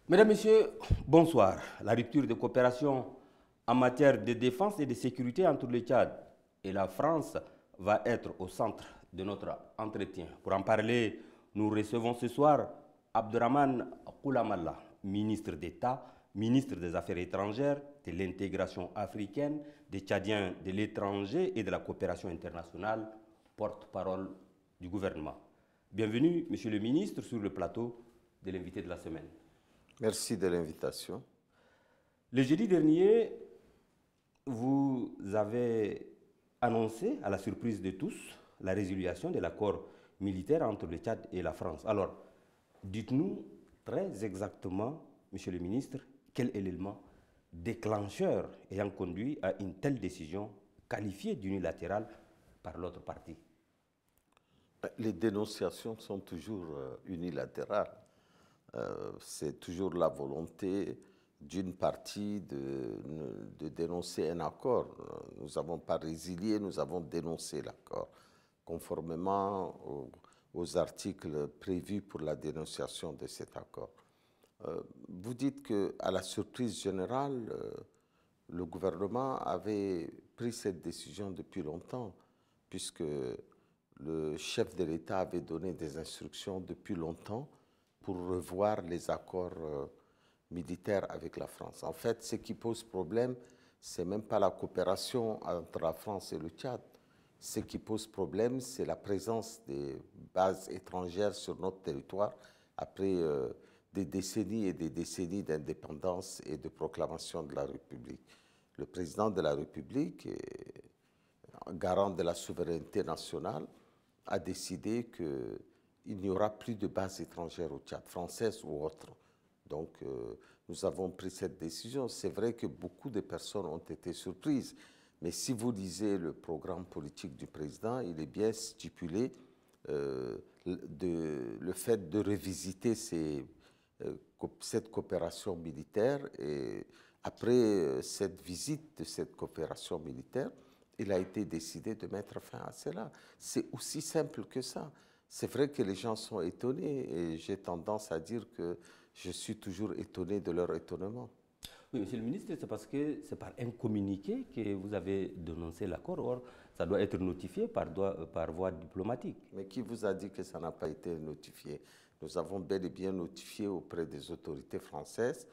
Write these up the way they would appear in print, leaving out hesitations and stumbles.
Mesdames, Messieurs, bonsoir. La rupture de coopération en matière de défense et de sécurité entre le Tchad et la France va être au centre de notre entretien. Pour en parler, nous recevons ce soir Abderrahmane Koulamalla, ministre d'État, ministre des Affaires étrangères, de l'intégration africaine, des Tchadiens de l'étranger et de la coopération internationale, porte-parole du gouvernement. Bienvenue, Monsieur le ministre, sur le plateau de l'invité de la semaine. Merci de l'invitation. Le jeudi dernier, vous avez annoncé, à la surprise de tous, la résiliation de l'accord militaire entre le Tchad et la France. Alors, dites-nous très exactement, Monsieur le ministre, quel élément déclencheur ayant conduit à une telle décision qualifiée d'unilatérale par l'autre partie? Les dénonciations sont toujours unilatérales. C'est toujours la volonté d'une partie de dénoncer un accord. Nous n'avons pas résilié, nous avons dénoncé l'accord, conformément aux articles prévus pour la dénonciation de cet accord. Vous dites qu'à la surprise générale, le gouvernement avait pris cette décision depuis longtemps, puisque le chef de l'État avait donné des instructions depuis longtemps pour revoir les accords militaires avec la France. En fait, ce qui pose problème, ce n'est même pas la coopération entre la France et le Tchad. Ce qui pose problème, c'est la présence des bases étrangères sur notre territoire après des décennies et des décennies d'indépendance et de proclamation de la République. Le président de la République, garant de la souveraineté nationale, a décidé qu'il n'y aura plus de bases étrangères au Tchad, françaises ou autres. Donc, nous avons pris cette décision. C'est vrai que beaucoup de personnes ont été surprises, mais si vous lisez le programme politique du président, il est bien stipulé le fait de revisiter cette coopération militaire. Et après cette visite de cette coopération militaire, il a été décidé de mettre fin à cela. C'est aussi simple que ça. C'est vrai que les gens sont étonnés et j'ai tendance à dire que je suis toujours étonné de leur étonnement. Oui, Monsieur le ministre, c'est parce que c'est par un communiqué que vous avez dénoncé l'accord. Or, ça doit être notifié par voie diplomatique. Mais qui vous a dit que ça n'a pas été notifié? Nous avons bel et bien notifié auprès des autorités françaises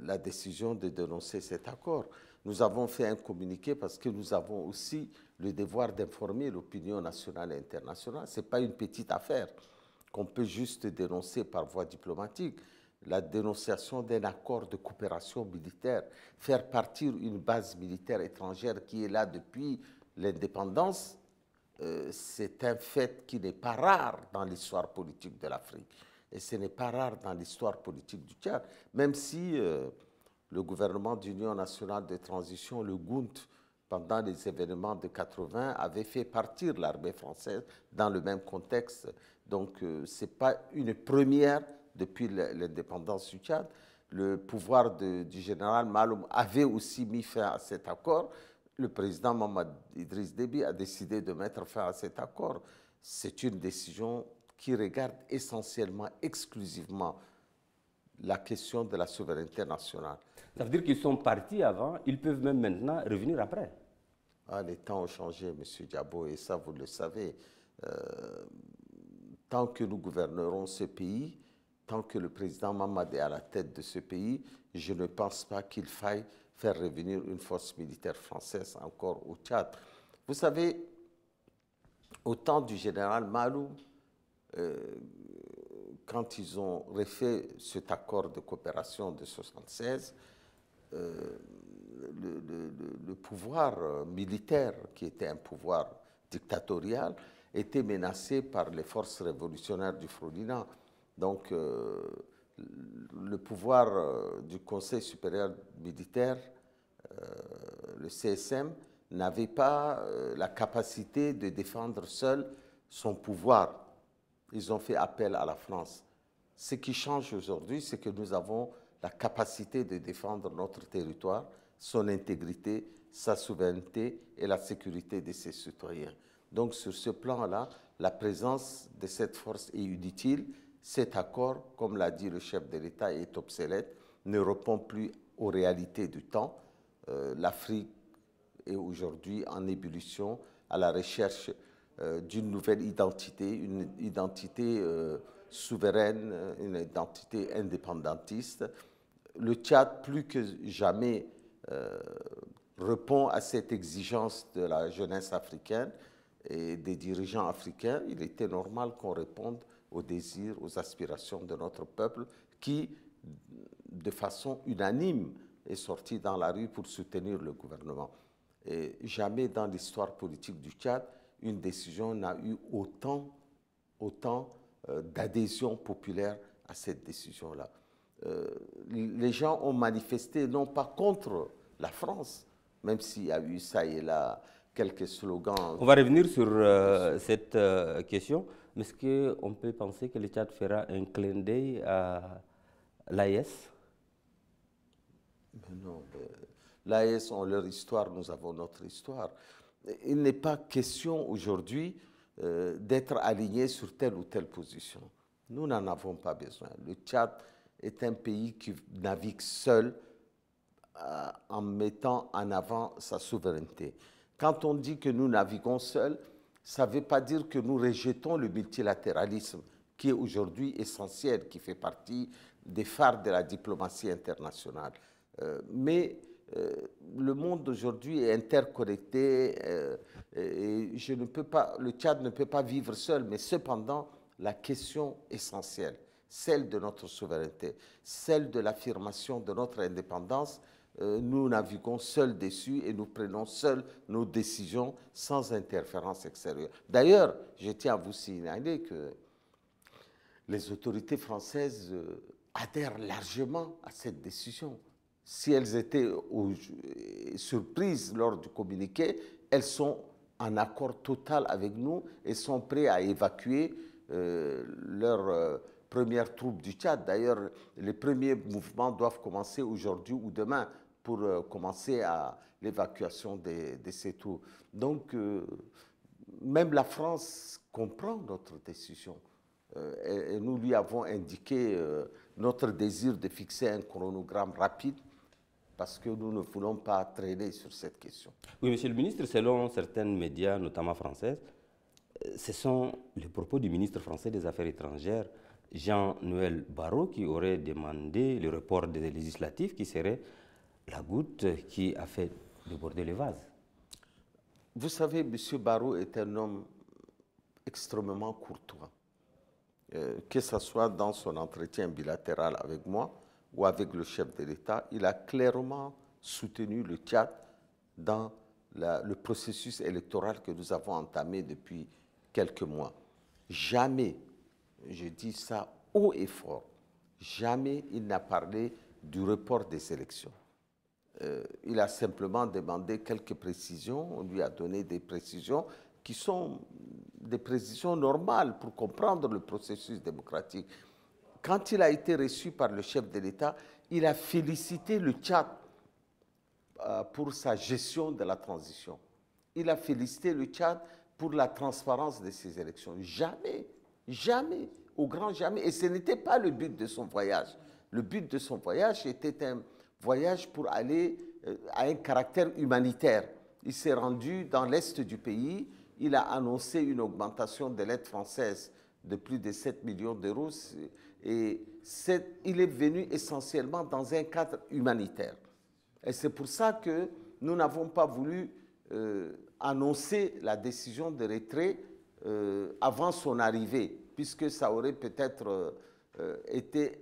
la décision de dénoncer cet accord. Nous avons fait un communiqué parce que nous avons aussi le devoir d'informer l'opinion nationale et internationale. Ce n'est pas une petite affaire qu'on peut juste dénoncer par voie diplomatique. La dénonciation d'un accord de coopération militaire, faire partir une base militaire étrangère qui est là depuis l'indépendance, c'est un fait qui n'est pas rare dans l'histoire politique de l'Afrique. Et ce n'est pas rare dans l'histoire politique du Tchad, même si le gouvernement d'Union nationale de transition, le GUNT, pendant les événements de 80, avait fait partir l'armée française dans le même contexte. Donc, ce n'est pas une première depuis l'indépendance du Tchad. Le pouvoir du général Maloum avait aussi mis fin à cet accord. Le président Mohamed Idriss Déby a décidé de mettre fin à cet accord. C'est une décision qui regarde essentiellement, exclusivement la question de la souveraineté nationale. Ça veut dire qu'ils sont partis avant, ils peuvent même maintenant revenir après. Ah, les temps ont changé, M. Diabo, et ça, vous le savez. Tant que nous gouvernerons ce pays, tant que le président Mamad est à la tête de ce pays, je ne pense pas qu'il faille faire revenir une force militaire française encore au Tchad. Vous savez, au temps du général Maloum, quand ils ont refait cet accord de coopération de 1976, le pouvoir militaire, qui était un pouvoir dictatorial, était menacé par les forces révolutionnaires du Frodina. Donc, le pouvoir du Conseil supérieur militaire, le CSM, n'avait pas la capacité de défendre seul son pouvoir. Ils ont fait appel à la France. Ce qui change aujourd'hui, c'est que nous avons la capacité de défendre notre territoire, son intégrité, sa souveraineté et la sécurité de ses citoyens. Donc sur ce plan-là, la présence de cette force est inutile cet accord, comme l'a dit le chef de l'État, est obsolète, ne répond plus aux réalités du temps. L'Afrique est aujourd'hui en ébullition, à la recherche d'une nouvelle identité, une identité souveraine, une identité indépendantiste. Le Tchad, plus que jamais, répond à cette exigence de la jeunesse africaine et des dirigeants africains. Il était normal qu'on réponde aux désirs, aux aspirations de notre peuple qui, de façon unanime, est sorti dans la rue pour soutenir le gouvernement. Et jamais dans l'histoire politique du Tchad, une décision n'a eu autant d'adhésion populaire à cette décision-là. Les gens ont manifesté non pas contre la France, même s'il y a eu ça et là quelques slogans. On va revenir sur cette question. Mais est-ce qu'on peut penser que le Tchad fera un clin d'œil à l'AES? Non, l'AES ont leur histoire, nous avons notre histoire. Il n'est pas question aujourd'hui d'être aligné sur telle ou telle position. Nous n'en avons pas besoin. Le Tchad est un pays qui navigue seul en mettant en avant sa souveraineté. Quand on dit que nous naviguons seuls, ça ne veut pas dire que nous rejetons le multilatéralisme qui est aujourd'hui essentiel, qui fait partie des phares de la diplomatie internationale. Mais le monde d'aujourd'hui est interconnecté et le Tchad ne peut pas vivre seul, mais cependant, la question essentielle, celle de notre souveraineté, celle de l'affirmation de notre indépendance, nous naviguons seuls dessus et nous prenons seuls nos décisions sans interférence extérieure. D'ailleurs, je tiens à vous signaler que les autorités françaises adhèrent largement à cette décision. Si elles étaient surprises lors du communiqué, elles sont en accord total avec nous et sont prêtes à évacuer leurs premières troupes du Tchad. D'ailleurs, les premiers mouvements doivent commencer aujourd'hui ou demain pour commencer à l'évacuation de ces troupes. Donc, même la France comprend notre décision. Et nous lui avons indiqué notre désir de fixer un chronogramme rapide parce que nous ne voulons pas traîner sur cette question. Oui, monsieur le ministre, selon certains médias, notamment français, ce sont les propos du ministre français des Affaires étrangères, Jean-Noël Barrot, qui aurait demandé le report des législatives, qui serait la goutte qui a fait déborder le vase. Vous savez, M. Barrot est un homme extrêmement courtois. Que ce soit dans son entretien bilatéral avec moi ou avec le chef de l'État, il a clairement soutenu le Tchad dans le processus électoral que nous avons entamé depuis quelques mois. Jamais, je dis ça haut et fort, jamais il n'a parlé du report des élections. Il a simplement demandé quelques précisions, on lui a donné des précisions qui sont des précisions normales pour comprendre le processus démocratique. Quand il a été reçu par le chef de l'État, il a félicité le Tchad pour sa gestion de la transition. Il a félicité le Tchad pour la transparence de ces élections. Jamais, jamais, au grand jamais. Et ce n'était pas le but de son voyage. Le but de son voyage était un voyage pour aller à un caractère humanitaire. Il s'est rendu dans l'est du pays. Il a annoncé une augmentation de l'aide française de plus de 7 millions d'euros. Et il est venu essentiellement dans un cadre humanitaire. Et c'est pour ça que nous n'avons pas voulu annoncer la décision de retrait avant son arrivée, puisque ça aurait peut-être été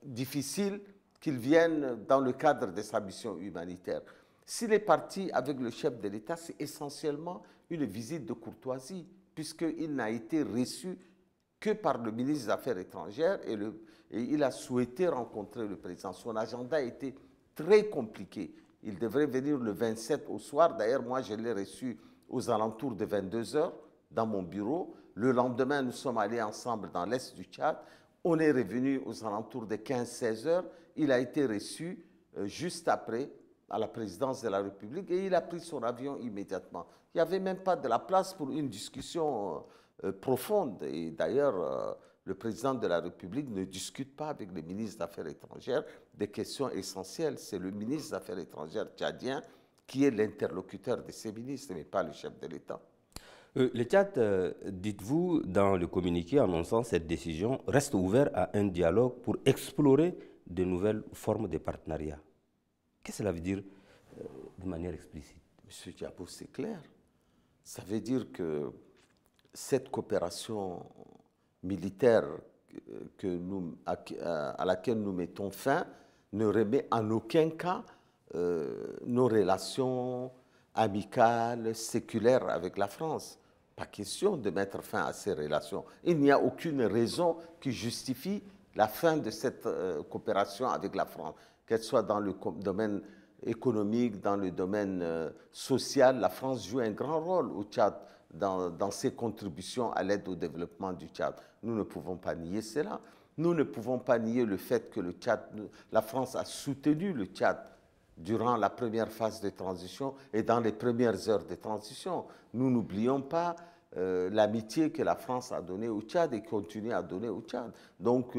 difficile qu'il vienne dans le cadre de sa mission humanitaire. S'il est parti avec le chef de l'État, c'est essentiellement une visite de courtoisie, puisqu'il n'a été reçu que par le ministre des Affaires étrangères et il a souhaité rencontrer le président. Son agenda était très compliqué. Il devrait venir le 27 au soir. D'ailleurs, moi, je l'ai reçu aux alentours de 22 h dans mon bureau. Le lendemain, nous sommes allés ensemble dans l'est du Tchad. On est revenu aux alentours de 15-16 h. Il a été reçu juste après à la présidence de la République et il a pris son avion immédiatement. Il n'y avait même pas de la place pour une discussion profonde. Et d'ailleurs, le président de la République ne discute pas avec le ministre des Affaires étrangères des questions essentielles. C'est le ministre des Affaires étrangères tchadien qui est l'interlocuteur de ces ministres, mais pas le chef de l'État. Le Tchad, dites-vous dans le communiqué annonçant cette décision, reste ouvert à un dialogue pour explorer de nouvelles formes de partenariat. Qu'est-ce que cela veut dire de manière explicite? Monsieur Diabo, c'est clair. Ça veut dire que cette coopération militaire à laquelle nous mettons fin ne remet en aucun cas nos relations amicales, séculaires avec la France. Pas question de mettre fin à ces relations. Il n'y a aucune raison qui justifie la fin de cette coopération avec la France, qu'elle soit dans le domaine économique, dans le domaine social. La France joue un grand rôle au Tchad dans ses contributions à l'aide au développement du Tchad. Nous ne pouvons pas nier cela. Nous ne pouvons pas nier le fait que la France a soutenu le Tchad durant la première phase de transition et dans les premières heures de transition. Nous n'oublions pas l'amitié que la France a donnée au Tchad et continue à donner au Tchad. Donc,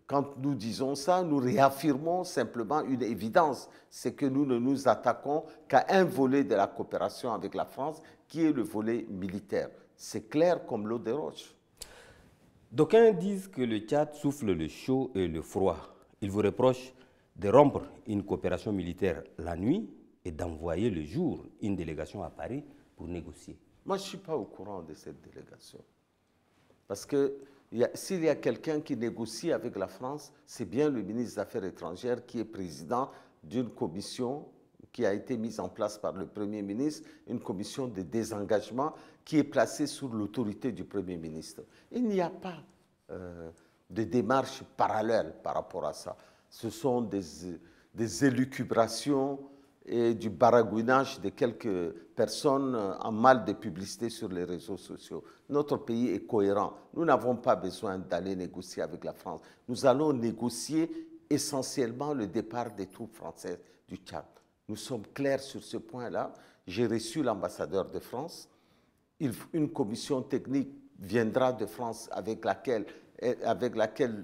quand nous disons ça, nous réaffirmons simplement une évidence, c'est que nous ne nous attaquons qu'à un volet de la coopération avec la France, qui est le volet militaire. C'est clair comme l'eau des roches. D'aucuns disent que le Tchad souffle le chaud et le froid. Ils vous reprochent de rompre une coopération militaire la nuit et d'envoyer le jour une délégation à Paris pour négocier. Moi, je ne suis pas au courant de cette délégation. Parce que s'il y a quelqu'un qui négocie avec la France, c'est bien le ministre des Affaires étrangères qui est président d'une commission qui a été mise en place par le Premier ministre, une commission de désengagement qui est placée sous l'autorité du Premier ministre. Il n'y a pas de démarche parallèle par rapport à ça. Ce sont des élucubrations et du baragouinage de quelques personnes en mal de publicité sur les réseaux sociaux. Notre pays est cohérent. Nous n'avons pas besoin d'aller négocier avec la France. Nous allons négocier essentiellement le départ des troupes françaises du Tchad. Nous sommes clairs sur ce point-là. J'ai reçu l'ambassadeur de France. Une commission technique viendra de France avec laquelle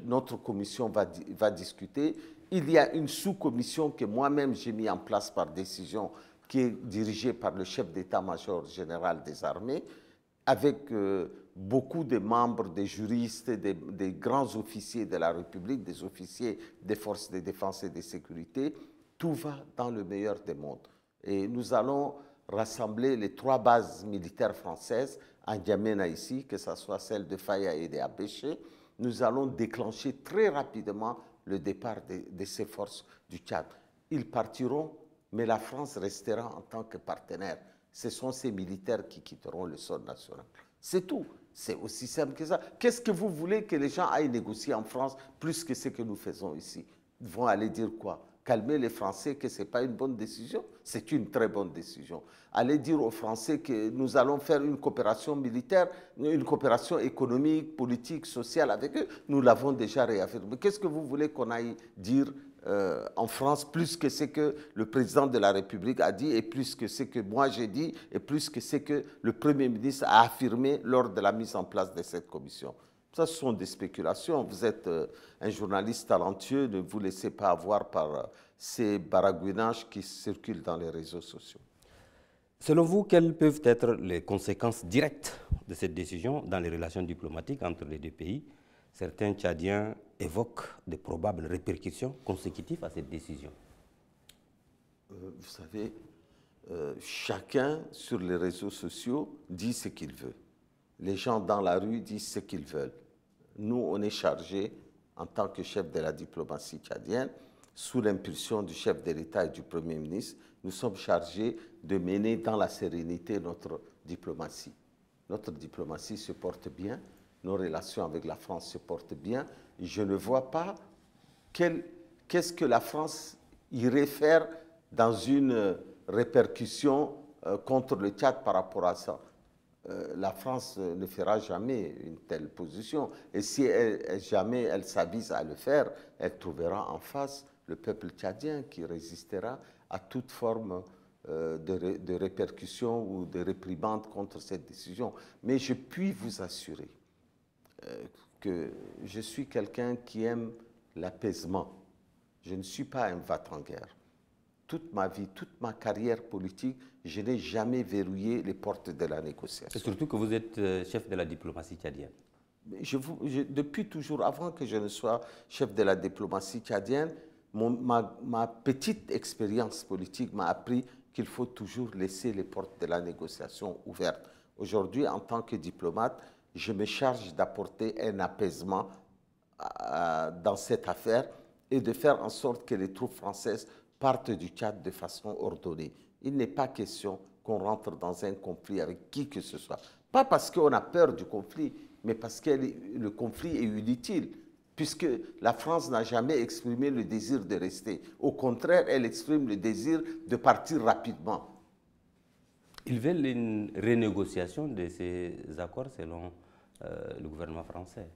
notre commission va discuter. Il y a une sous-commission que moi-même j'ai mis en place par décision, qui est dirigée par le chef d'état-major général des armées, avec beaucoup de membres, des juristes, des grands officiers de la République, des officiers des forces de défense et de sécurité. Tout va dans le meilleur des mondes. Et nous allons rassembler les 3 bases militaires françaises à N'Djamena ici, que ce soit celle de Faya et d'Abéché. Nous allons déclencher très rapidement le départ de ces forces du Tchad. Ils partiront, mais la France restera en tant que partenaire. Ce sont ces militaires qui quitteront le sol national. C'est tout. C'est aussi simple que ça. Qu'est-ce que vous voulez que les gens aillent négocier en France plus que ce que nous faisons ici? Ils vont aller dire quoi? Calmer les Français que ce n'est pas une bonne décision? C'est une très bonne décision. Aller dire aux Français que nous allons faire une coopération militaire, une coopération économique, politique, sociale avec eux, nous l'avons déjà réaffirmé. Qu'est-ce que vous voulez qu'on aille dire en France, plus que ce que le président de la République a dit, et plus que ce que moi j'ai dit, et plus que ce que le Premier ministre a affirmé lors de la mise en place de cette commission? Ça, ce sont des spéculations. Vous êtes un journaliste talentueux, ne vous laissez pas avoir par ces baragouinages qui circulent dans les réseaux sociaux. Selon vous, quelles peuvent être les conséquences directes de cette décision dans les relations diplomatiques entre les deux pays? Certains Tchadiens évoquent de probables répercussions consécutives à cette décision. Vous savez, chacun sur les réseaux sociaux dit ce qu'il veut. Les gens dans la rue disent ce qu'ils veulent. Nous, on est chargés, en tant que chef de la diplomatie tchadienne, sous l'impulsion du chef de l'État et du Premier ministre, nous sommes chargés de mener dans la sérénité notre diplomatie. Notre diplomatie se porte bien, nos relations avec la France se portent bien. Je ne vois pas qu'est-ce que la France irait faire dans une répercussion contre le Tchad par rapport à ça. La France ne fera jamais une telle position. Et si jamais elle s'avise à le faire, elle trouvera en face le peuple tchadien qui résistera à toute forme de répercussion ou de réprimande contre cette décision. Mais je puis vous assurer que je suis quelqu'un qui aime l'apaisement. Je ne suis pas un va-t-en-guerre. Toute ma vie, toute ma carrière politique, je n'ai jamais verrouillé les portes de la négociation. Et surtout que vous êtes chef de la diplomatie tchadienne. Depuis toujours, avant que je ne sois chef de la diplomatie tchadienne, ma petite expérience politique m'a appris qu'il faut toujours laisser les portes de la négociation ouvertes. Aujourd'hui, en tant que diplomate, je me charge d'apporter un apaisement dans cette affaire et de faire en sorte que les troupes françaises partent du Tchad de façon ordonnée. Il n'est pas question qu'on rentre dans un conflit avec qui que ce soit. Pas parce qu'on a peur du conflit, mais parce que le conflit est inutile, puisque la France n'a jamais exprimé le désir de rester. Au contraire, elle exprime le désir de partir rapidement. Ils veulent une renégociation de ces accords selon le gouvernement français.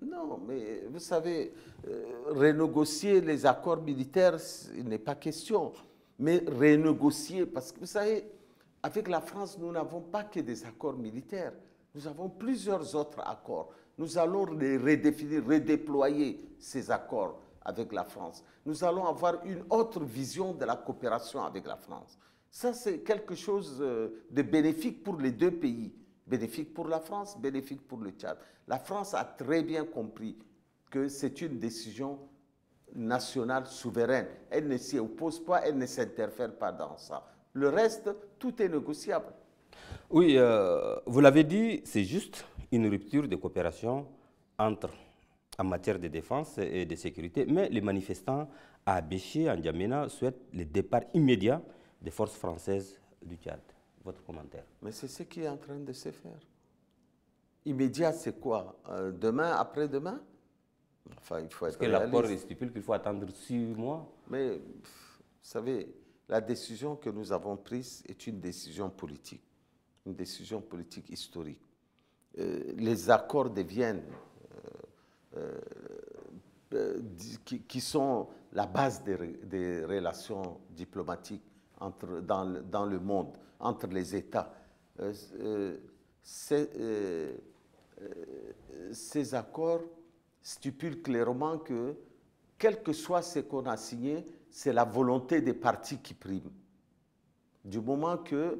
Non, mais vous savez, renégocier les accords militaires, il n'est pas question. Mais renégocier, parce que vous savez, avec la France, nous n'avons pas que des accords militaires. Nous avons plusieurs autres accords. Nous allons les redéfinir, redéployer ces accords avec la France. Nous allons avoir une autre vision de la coopération avec la France. Ça, c'est quelque chose de bénéfique pour les deux pays. Bénéfique pour la France, bénéfique pour le Tchad. La France a très bien compris que c'est une décision nationale souveraine. Elle ne s'y oppose pas, elle ne s'interfère pas dans ça. Le reste, tout est négociable. Oui, vous l'avez dit, c'est juste une rupture de coopération en matière de défense et de sécurité, mais les manifestants à Béché, en N'Djamena, souhaitent le départ immédiat des forces françaises du Tchad. Votre commentaire? Mais c'est ce qui est en train de se faire. Immédiat, c'est quoi? Demain, après-demain? Enfin, il faut être Parce que réaliste. l'accord stipule qu'il faut attendre 6 mois. Mais, vous savez, la décision que nous avons prise est une décision politique historique. Les accords de Vienne, qui sont la base des relations diplomatiques dans le monde, entre les États, ces accords stipulent clairement que, quel que soit ce qu'on a signé, c'est la volonté des parties qui prime. Du moment que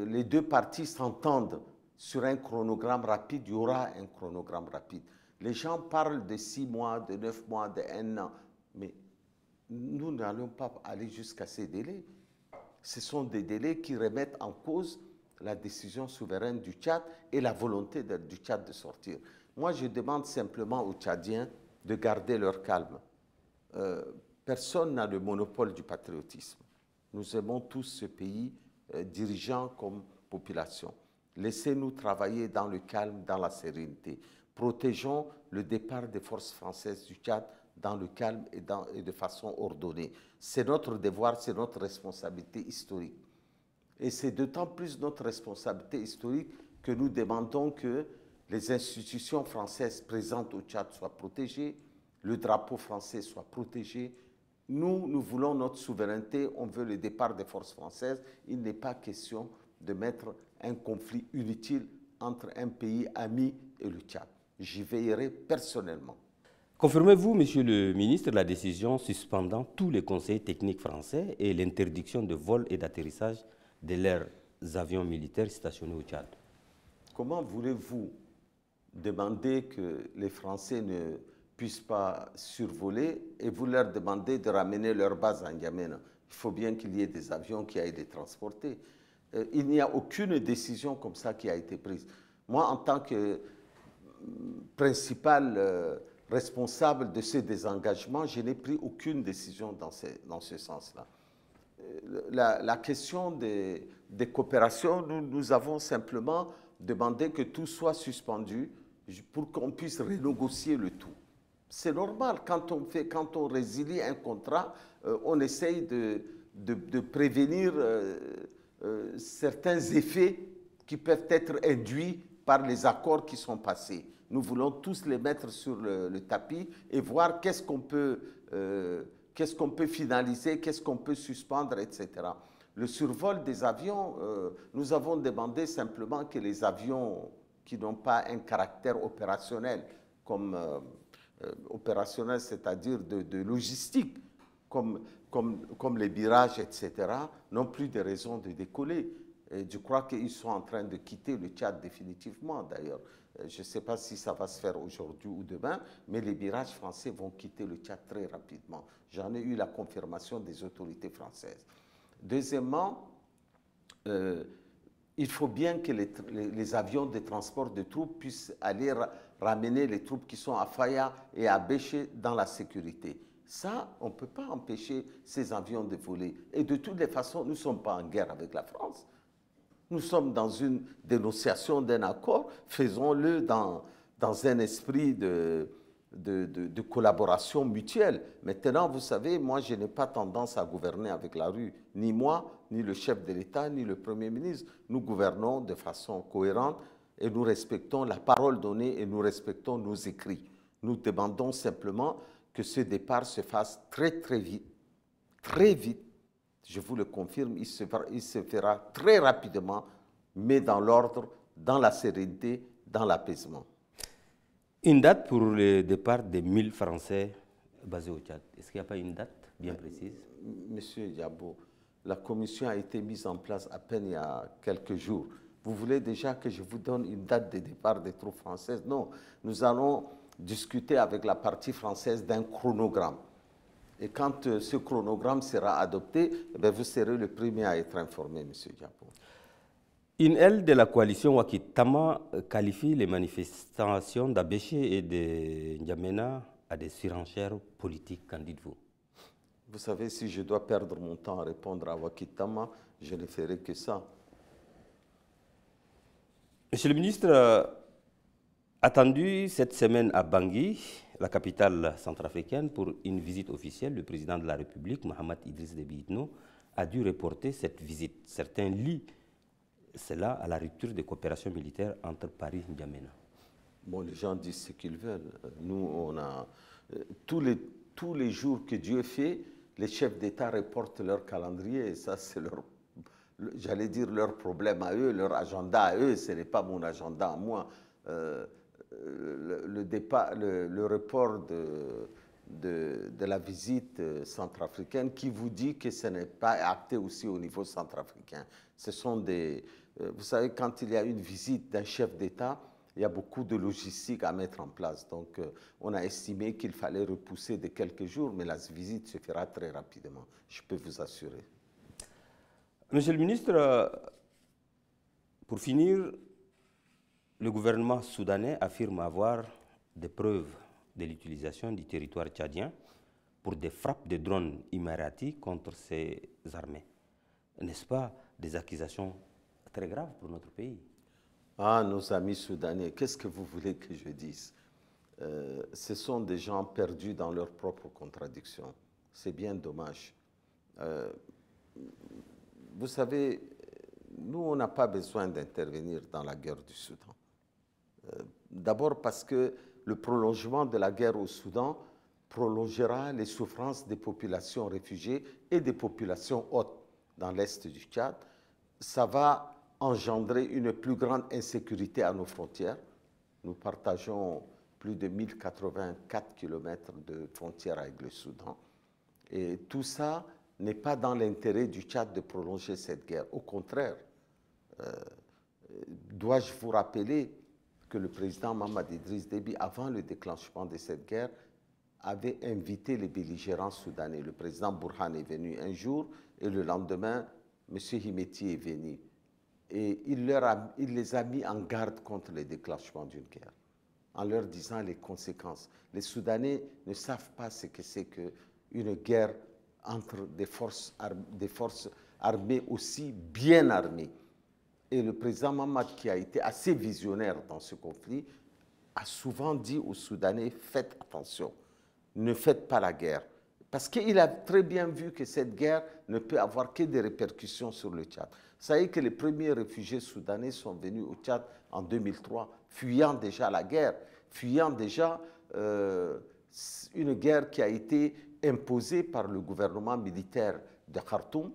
les deux parties s'entendent sur un chronogramme rapide, il y aura un chronogramme rapide. Les gens parlent de 6 mois, de 9 mois, de 1 an, mais nous n'allons pas aller jusqu'à ces délais. Ce sont des délais qui remettent en cause la décision souveraine du Tchad et la volonté du Tchad de sortir. Moi, je demande simplement aux Tchadiens de garder leur calme. Personne n'a le monopole du patriotisme. Nous aimons tous ce pays, dirigeants comme population. Laissez-nous travailler dans le calme, dans la sérénité. Protégeons le départ des forces françaises du Tchad dans le calme et de façon ordonnée. C'est notre devoir, c'est notre responsabilité historique. Et c'est d'autant plus notre responsabilité historique que nous demandons que les institutions françaises présentes au Tchad soient protégées, le drapeau français soit protégé. Nous voulons notre souveraineté, on veut le départ des forces françaises. Il n'est pas question de mettre un conflit inutile entre un pays ami et le Tchad. J'y veillerai personnellement. Confirmez-vous, Monsieur le ministre, la décision suspendant tous les conseils techniques français et l'interdiction de vol et d'atterrissage de leurs avions militaires stationnés au Tchad? Comment voulez-vous demander que les Français ne puissent pas survoler et vous leur demandez de ramener leur base en N'Djamena? Il faut bien qu'il y ait des avions qui aillent les transporter. Il n'y a aucune décision comme ça qui a été prise. Moi, en tant que principal responsable de ce désengagement, je n'ai pris aucune décision dans ce sens-là. La question des coopérations, nous avons simplement demandé que tout soit suspendu pour qu'on puisse renégocier le tout. C'est normal, quand on résilie un contrat, on essaye de prévenir certains effets qui peuvent être induits par les accords qui sont passés. Nous voulons tous les mettre sur le tapis et voir qu'est-ce qu'on peut finaliser, qu'est-ce qu'on peut suspendre, etc. Le survol des avions, nous avons demandé simplement que les avions qui n'ont pas un caractère opérationnel, comme opérationnel, c'est-à-dire de logistique, comme les virages, etc., n'ont plus de raison de décoller. Et je crois qu'ils sont en train de quitter le Tchad définitivement, d'ailleurs. Je ne sais pas si ça va se faire aujourd'hui ou demain, mais les virages français vont quitter le Tchad très rapidement. J'en ai eu la confirmation des autorités françaises. Deuxièmement, il faut bien que les avions de transport de troupes puissent aller ramener les troupes qui sont à Faya et à Béché dans la sécurité. Ça, on ne peut pas empêcher ces avions de voler. Et de toutes les façons, nous ne sommes pas en guerre avec la France. Nous sommes dans une dénonciation d'un accord, faisons-le dans un esprit de collaboration mutuelle. Maintenant, vous savez, moi, je n'ai pas tendance à gouverner avec la rue. Ni moi, ni le chef de l'État, ni le Premier ministre. Nous gouvernons de façon cohérente et nous respectons la parole donnée et nous respectons nos écrits. Nous demandons simplement que ce départ se fasse très, très vite. Très vite. Je vous le confirme, il se fera très rapidement, mais dans l'ordre, dans la sérénité, dans l'apaisement. Une date pour le départ des 1000 Français basés au Tchad. Est-ce qu'il n'y a pas une date bien précise? Monsieur Diabo, la commission a été mise en place à peine il y a quelques jours. Vous voulez déjà que je vous donne une date de départ des troupes françaises? Non, nous allons discuter avec la partie française d'un chronogramme. Et quand ce chronogramme sera adopté, eh bien, vous serez le premier à être informé, M. Diabo. Une aile de la coalition Wakitama qualifie les manifestations d'Abéché et de N'Djamena à des surenchères politiques. Qu'en dites-vous? Vous savez, si je dois perdre mon temps à répondre à Wakitama, je ne ferai que ça. Monsieur le ministre, attendu cette semaine à Bangui, la capitale centrafricaine, pour une visite officielle, le président de la République, Mohamed Idriss Déby Itno, a dû reporter cette visite. Certains lient cela à la rupture des coopérations militaires entre Paris et N'Djamena. Bon, les gens disent ce qu'ils veulent. Nous, on a tous les jours que Dieu fait, les chefs d'État reportent leur calendrier, et ça, c'est leur, j'allais dire, leur problème à eux, leur agenda à eux, ce n'est pas mon agenda à moi. Le report de la visite centrafricaine qui vous dit que ce n'est pas acté aussi au niveau centrafricain. Ce sont des... vous savez, quand il y a une visite d'un chef d'État, il y a beaucoup de logistique à mettre en place. Donc, on a estimé qu'il fallait repousser de quelques jours, mais la visite se fera très rapidement, je peux vous assurer. Monsieur le ministre, pour finir, le gouvernement soudanais affirme avoir des preuves de l'utilisation du territoire tchadien pour des frappes de drones émiratis contre ses armées. N'est-ce pas des accusations très graves pour notre pays? Ah, nos amis soudanais, qu'est-ce que vous voulez que je dise? Ce sont des gens perdus dans leurs propres contradictions. C'est bien dommage. Vous savez, nous, on n'a pas besoin d'intervenir dans la guerre du Soudan. D'abord parce que le prolongement de la guerre au Soudan prolongera les souffrances des populations réfugiées et des populations hautes dans l'est du Tchad. Ça va engendrer une plus grande insécurité à nos frontières. Nous partageons plus de 1084 km de frontières avec le Soudan. Et tout ça n'est pas dans l'intérêt du Tchad de prolonger cette guerre. Au contraire, dois-je vous rappeler que le président Mohamed Idriss Déby, avant le déclenchement de cette guerre, avait invité les belligérants soudanais. Le président Burhan est venu un jour et le lendemain, M. Himeti est venu. Et il les a mis en garde contre le déclenchement d'une guerre, en leur disant les conséquences. Les Soudanais ne savent pas ce que c'est qu'une guerre entre des forces armées aussi bien armées. Et le président Mohamed, qui a été assez visionnaire dans ce conflit, a souvent dit aux Soudanais, faites attention, ne faites pas la guerre. Parce qu'il a très bien vu que cette guerre ne peut avoir que des répercussions sur le Tchad. Vous savez que les premiers réfugiés soudanais sont venus au Tchad en 2003, fuyant déjà la guerre, fuyant déjà une guerre qui a été imposée par le gouvernement militaire de Khartoum,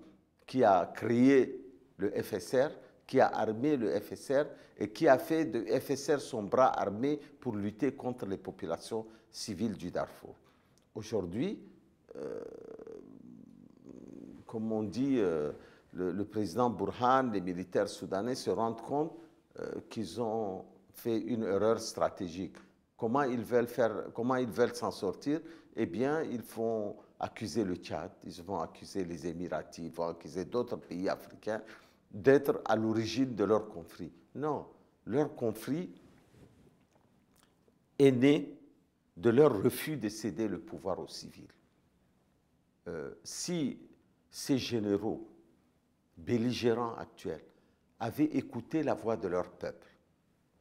qui a créé le FSR, qui a armé le FSR et qui a fait de FSR son bras armé pour lutter contre les populations civiles du Darfour. Aujourd'hui, comme on dit, le président Burhan, les militaires soudanais se rendent compte qu'ils ont fait une erreur stratégique. Comment ils veulent s'en sortir? Eh bien, ils vont accuser le Tchad, ils vont accuser les Émiratis, ils vont accuser d'autres pays africains d'être à l'origine de leur conflit. Non, leur conflit est né de leur refus de céder le pouvoir aux civils. Si ces généraux belligérants actuels avaient écouté la voix de leur peuple,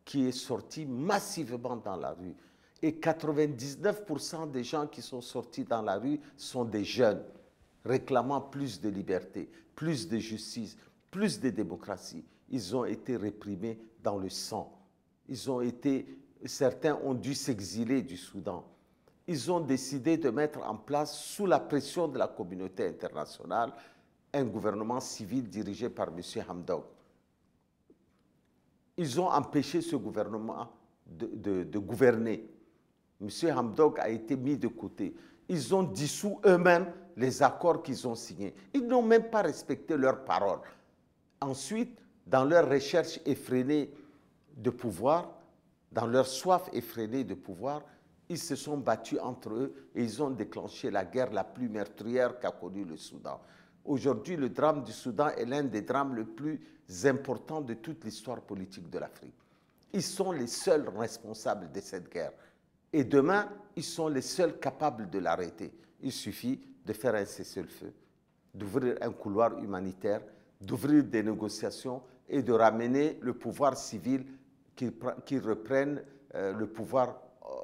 qui est sorti massivement dans la rue, et 99% des gens qui sont sortis dans la rue sont des jeunes, réclamant plus de liberté, plus de justice, plus de démocratie. Ils ont été réprimés dans le sang. Certains ont dû s'exiler du Soudan. Ils ont décidé de mettre en place, sous la pression de la communauté internationale, un gouvernement civil dirigé par M. Hamdok. Ils ont empêché ce gouvernement de gouverner. M. Hamdok a été mis de côté. Ils ont dissous eux-mêmes les accords qu'ils ont signés. Ils n'ont même pas respecté leurs paroles. Ensuite, dans leur recherche effrénée de pouvoir, dans leur soif effrénée de pouvoir, ils se sont battus entre eux et ils ont déclenché la guerre la plus meurtrière qu'a connue le Soudan. Aujourd'hui, le drame du Soudan est l'un des drames les plus importants de toute l'histoire politique de l'Afrique. Ils sont les seuls responsables de cette guerre. Et demain, ils sont les seuls capables de l'arrêter. Il suffit de faire un cessez-le-feu, d'ouvrir un couloir humanitaire, d'ouvrir des négociations et de ramener le pouvoir civil qui reprenne le pouvoir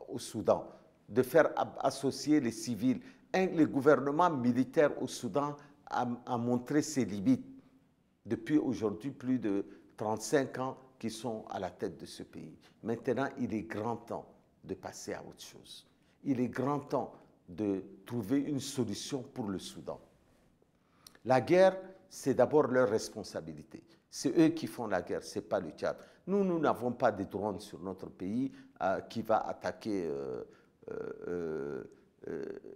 au Soudan, de faire associer les civils. Le gouvernement militaire au Soudan a montré ses limites depuis aujourd'hui plus de 35 ans qu'ils sont à la tête de ce pays. Maintenant, il est grand temps de passer à autre chose. Il est grand temps de trouver une solution pour le Soudan. La guerre, c'est d'abord leur responsabilité. C'est eux qui font la guerre, ce n'est pas le Tchad. Nous n'avons pas de drones sur notre pays qui va attaquer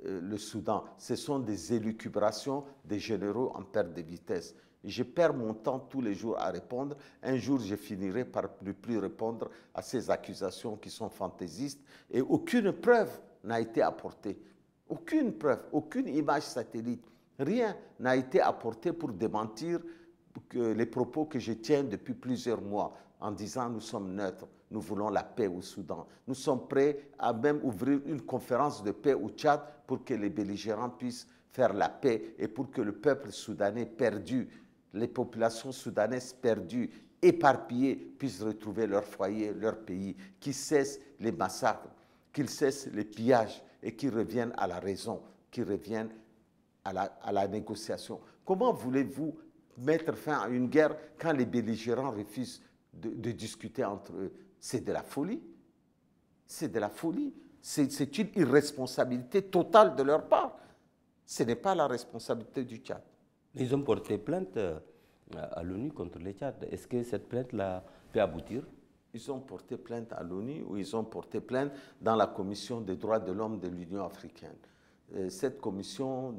le Soudan. Ce sont des élucubrations des généraux en perte de vitesse. Je perds mon temps tous les jours à répondre. Un jour, je finirai par ne plus répondre à ces accusations qui sont fantaisistes. Et aucune preuve n'a été apportée. Aucune preuve, aucune image satellite. Rien n'a été apporté pour démentir les propos que je tiens depuis plusieurs mois en disant nous sommes neutres, nous voulons la paix au Soudan. Nous sommes prêts à même ouvrir une conférence de paix au Tchad pour que les belligérants puissent faire la paix et pour que le peuple soudanais perdu, les populations soudanaises perdues, éparpillées, puissent retrouver leur foyer, leur pays, qu'ils cessent les massacres, qu'ils cessent les pillages et qu'ils reviennent à la raison, qu'ils reviennent à la négociation. Comment voulez-vous mettre fin à une guerre quand les belligérants refusent de discuter entre eux? C'est de la folie. C'est de la folie. C'est une irresponsabilité totale de leur part. Ce n'est pas la responsabilité du Tchad. Ils ont porté plainte à l'ONU contre le Tchad. Est-ce que cette plainte-là peut aboutir? Ils ont porté plainte à l'ONU ou ils ont porté plainte dans la Commission des droits de l'homme de l'Union africaine. Cette commission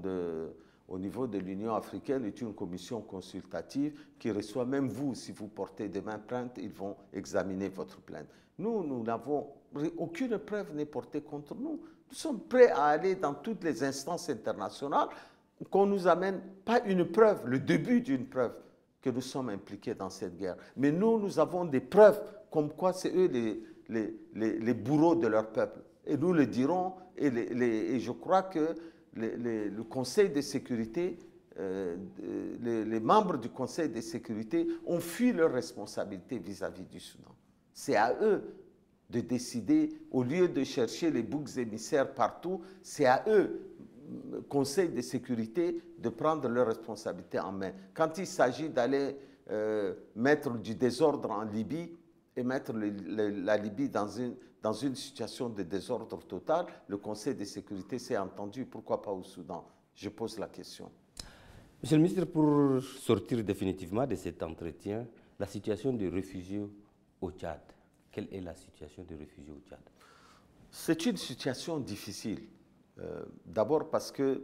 au niveau de l'Union africaine est une commission consultative qui reçoit même vous. Si vous portez demain plainte, ils vont examiner votre plainte. Nous n'avons aucune preuve n'est portée contre nous. Nous sommes prêts à aller dans toutes les instances internationales qu'on nous amène, pas une preuve, le début d'une preuve, que nous sommes impliqués dans cette guerre. Mais nous avons des preuves comme quoi c'est eux les bourreaux de leur peuple. Et nous le dirons, et je crois que le Conseil de sécurité, les membres du Conseil de sécurité ont fui leurs responsabilités vis-à-vis du Soudan. C'est à eux de décider, au lieu de chercher les boucs émissaires partout, c'est à eux, Conseil de sécurité, de prendre leurs responsabilités en main. Quand il s'agit d'aller mettre du désordre en Libye et mettre la Libye dans une situation de désordre total, le Conseil de sécurité s'est entendu. Pourquoi pas au Soudan? Je pose la question. Monsieur le ministre, pour sortir définitivement de cet entretien, la situation des réfugiés au Tchad. Quelle est la situation des réfugiés au Tchad? C'est une situation difficile. D'abord parce que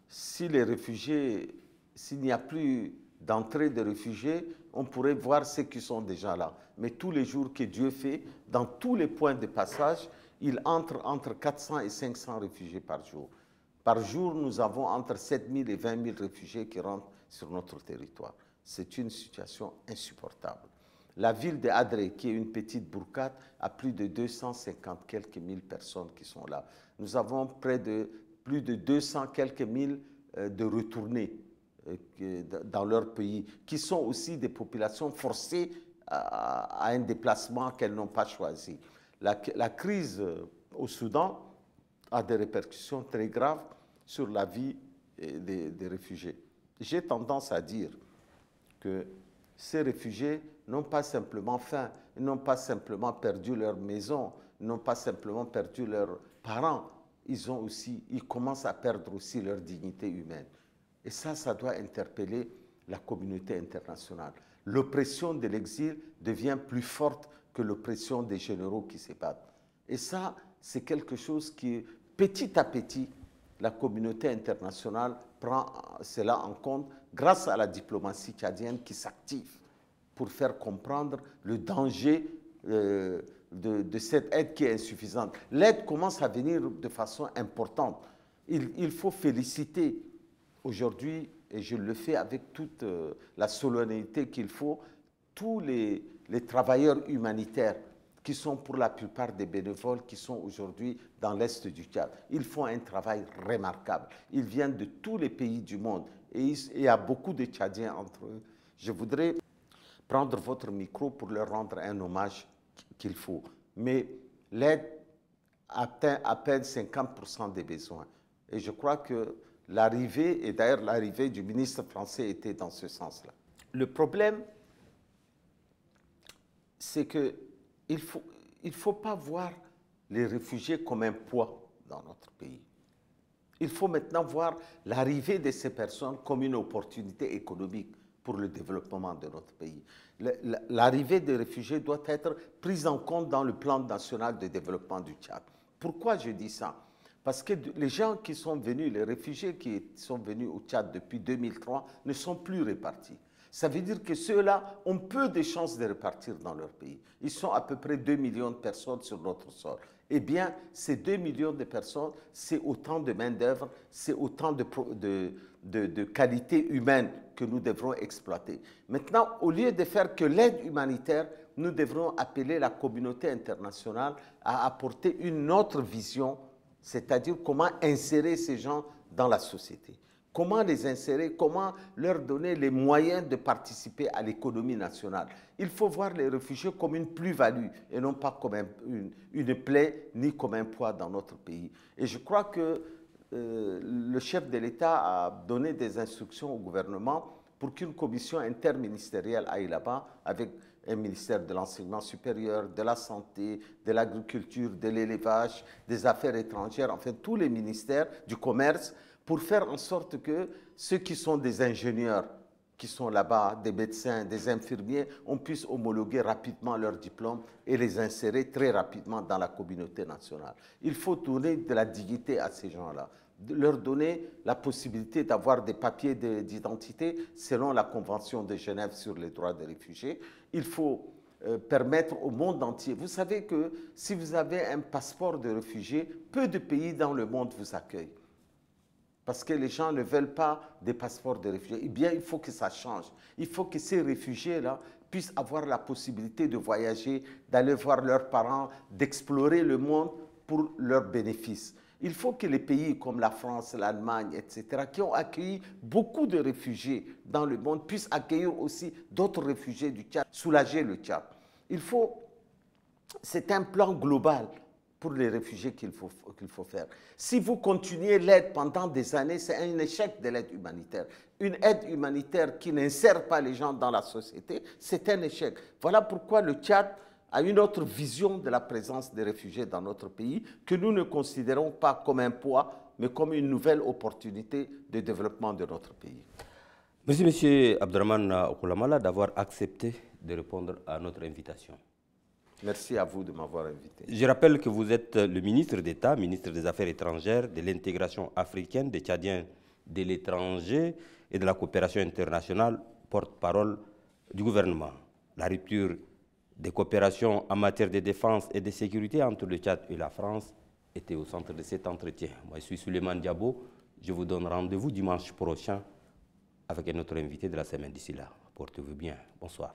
si les réfugiés, s'il n'y a plus d'entrée de réfugiés, on pourrait voir ceux qui sont déjà là. Mais tous les jours que Dieu fait, dans tous les points de passage, il entre 400 et 500 réfugiés par jour. Par jour, nous avons entre 7 000 et 20 000 réfugiés qui rentrent sur notre territoire. C'est une situation insupportable. La ville de Hadré, qui est une petite bourgade, a plus de 250 quelques mille personnes qui sont là. Nous avons plus de 200 quelques mille de retournés dans leur pays, qui sont aussi des populations forcées à un déplacement qu'elles n'ont pas choisi. La crise au Soudan a des répercussions très graves sur la vie des réfugiés. J'ai tendance à dire que ces réfugiés n'ont pas simplement faim, ils n'ont pas simplement perdu leur maison, ils n'ont pas simplement perdu leurs parents, ils commencent à perdre aussi leur dignité humaine. Et ça doit interpeller la communauté internationale. L'oppression de l'exil devient plus forte que l'oppression des généraux qui se battent. Et ça, c'est quelque chose qui, petit à petit, la communauté internationale prend cela en compte grâce à la diplomatie tchadienne qui s'active pour faire comprendre le danger de cette aide qui est insuffisante. L'aide commence à venir de façon importante. Il faut féliciter aujourd'hui, et je le fais avec toute la solennité qu'il faut, tous les travailleurs humanitaires qui sont pour la plupart des bénévoles qui sont aujourd'hui dans l'Est du Tchad. Ils font un travail remarquable. Ils viennent de tous les pays du monde et il y a beaucoup de Tchadiens entre eux. Je voudrais prendre votre micro pour leur rendre un hommage qu'il faut. Mais l'aide atteint à peine 50% des besoins. Et je crois que l'arrivée, et d'ailleurs l'arrivée du ministre français était dans ce sens-là. Le problème, c'est qu'il ne faut pas voir les réfugiés comme un poids dans notre pays. Il faut maintenant voir l'arrivée de ces personnes comme une opportunité économique pour le développement de notre pays. L'arrivée des réfugiés doit être prise en compte dans le plan national de développement du Tchad. Pourquoi je dis ça? Parce que les gens qui sont venus, les réfugiés qui sont venus au Tchad depuis 2003 ne sont plus répartis. Ça veut dire que ceux-là ont peu de chances de repartir dans leur pays. Ils sont à peu près 2 millions de personnes sur notre sol. Eh bien, ces 2 millions de personnes, c'est autant de main-d'œuvre, c'est autant de qualité humaine que nous devrons exploiter. Maintenant, au lieu de faire que l'aide humanitaire, nous devrons appeler la communauté internationale à apporter une autre vision, c'est-à-dire comment insérer ces gens dans la société. Comment les insérer, comment leur donner les moyens de participer à l'économie nationale. Il faut voir les réfugiés comme une plus-value et non pas comme une plaie ni comme un poids dans notre pays. Et je crois que le chef de l'État a donné des instructions au gouvernement pour qu'une commission interministérielle aille là-bas avec un ministère de l'enseignement supérieur, de la santé, de l'agriculture, de l'élevage, des affaires étrangères, enfin tous les ministères du commerce, pour faire en sorte que ceux qui sont des ingénieurs, qui sont là-bas, des médecins, des infirmiers, on puisse homologuer rapidement leurs diplômes et les insérer très rapidement dans la communauté nationale. Il faut donner de la dignité à ces gens-là, leur donner la possibilité d'avoir des papiers d'identité selon la Convention de Genève sur les droits des réfugiés. Il faut permettre au monde entier. Vous savez que si vous avez un passeport de réfugié, peu de pays dans le monde vous accueillent. Parce que les gens ne veulent pas des passeports de réfugiés. Eh bien, il faut que ça change. Il faut que ces réfugiés-là puissent avoir la possibilité de voyager, d'aller voir leurs parents, d'explorer le monde pour leurs bénéfices. Il faut que les pays comme la France, l'Allemagne, etc., qui ont accueilli beaucoup de réfugiés dans le monde, puissent accueillir aussi d'autres réfugiés du Tchad, soulager le Tchad. C'est un plan global pour les réfugiés qu'il faut faire. Si vous continuez l'aide pendant des années, c'est un échec de l'aide humanitaire. Une aide humanitaire qui n'insère pas les gens dans la société, c'est un échec. Voilà pourquoi le Tchad a une autre vision de la présence des réfugiés dans notre pays, que nous ne considérons pas comme un poids, mais comme une nouvelle opportunité de développement de notre pays. Merci, M. Abdrahmane Okoulamala, d'avoir accepté de répondre à notre invitation. Merci à vous de m'avoir invité. Je rappelle que vous êtes le ministre d'État, ministre des Affaires étrangères, de l'intégration africaine, des Tchadiens de l'étranger et de la coopération internationale, porte-parole du gouvernement. La rupture des coopérations en matière de défense et de sécurité entre le Tchad et la France était au centre de cet entretien. Moi, je suis Souleymane Diabo. Je vous donne rendez-vous dimanche prochain avec un autre invité de la semaine. D'ici là, portez-vous bien. Bonsoir.